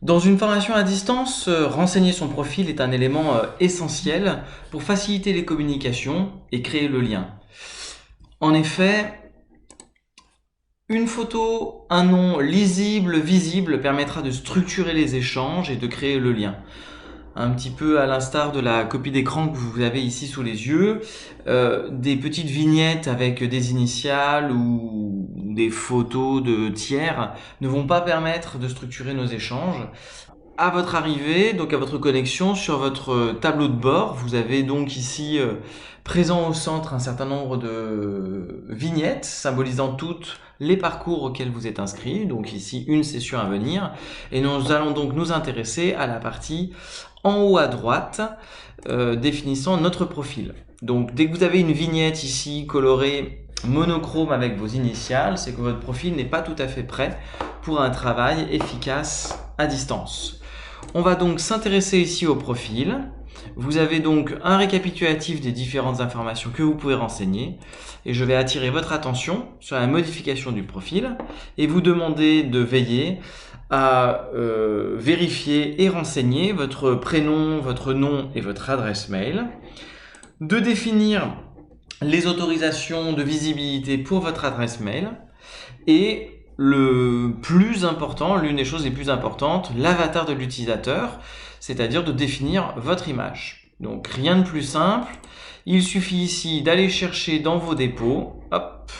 Dans une formation à distance, renseigner son profil est un élément essentiel pour faciliter les communications et créer le lien. En effet, une photo, un nom lisible, visible permettra de structurer les échanges et de créer le lien. Un petit peu à l'instar de la copie d'écran que vous avez ici sous les yeux, des petites vignettes avec des initiales ou des photos de tiers ne vont pas permettre de structurer nos échanges. À votre arrivée, donc à votre connexion, sur votre tableau de bord, vous avez donc ici présent au centre un certain nombre de vignettes symbolisant toutes les parcours auxquels vous êtes inscrit. Donc ici une session à venir. Et nous allons donc nous intéresser à la partie en haut à droite définissant notre profil. Donc dès que vous avez une vignette ici colorée monochrome avec vos initiales, c'est que votre profil n'est pas tout à fait prêt pour un travail efficace à distance. On va donc s'intéresser ici au profil. Vous avez donc un récapitulatif des différentes informations que vous pouvez renseigner et je vais attirer votre attention sur la modification du profil et vous demander de veiller à vérifier et renseigner votre prénom, votre nom et votre adresse mail, de définir les autorisations de visibilité pour votre adresse mail et le plus important, l'une des choses les plus importantes, l'avatar de l'utilisateur, c'est-à-dire de définir votre image. Donc rien de plus simple, il suffit ici d'aller chercher dans vos dépôts, hop,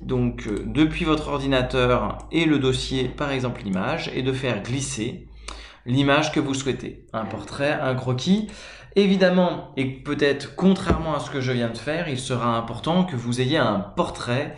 donc depuis votre ordinateur et le dossier, par exemple l'image, et de faire glisser l'image que vous souhaitez. Un portrait, un croquis. Évidemment, et peut-être contrairement à ce que je viens de faire, il sera important que vous ayez un portrait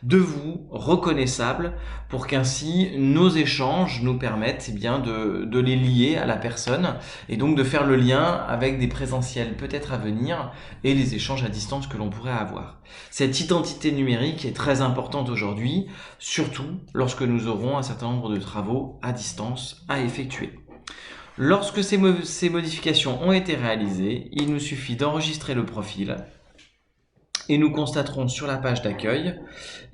de vous reconnaissable pour qu'ainsi nos échanges nous permettent bien de les lier à la personne et donc de faire le lien avec des présentiels peut-être à venir et les échanges à distance que l'on pourrait avoir. Cette identité numérique est très importante aujourd'hui, surtout lorsque nous aurons un certain nombre de travaux à distance à effectuer. Lorsque ces modifications ont été réalisées, il nous suffit d'enregistrer le profil et nous constaterons sur la page d'accueil,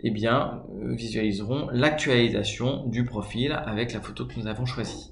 visualiserons l'actualisation du profil avec la photo que nous avons choisie.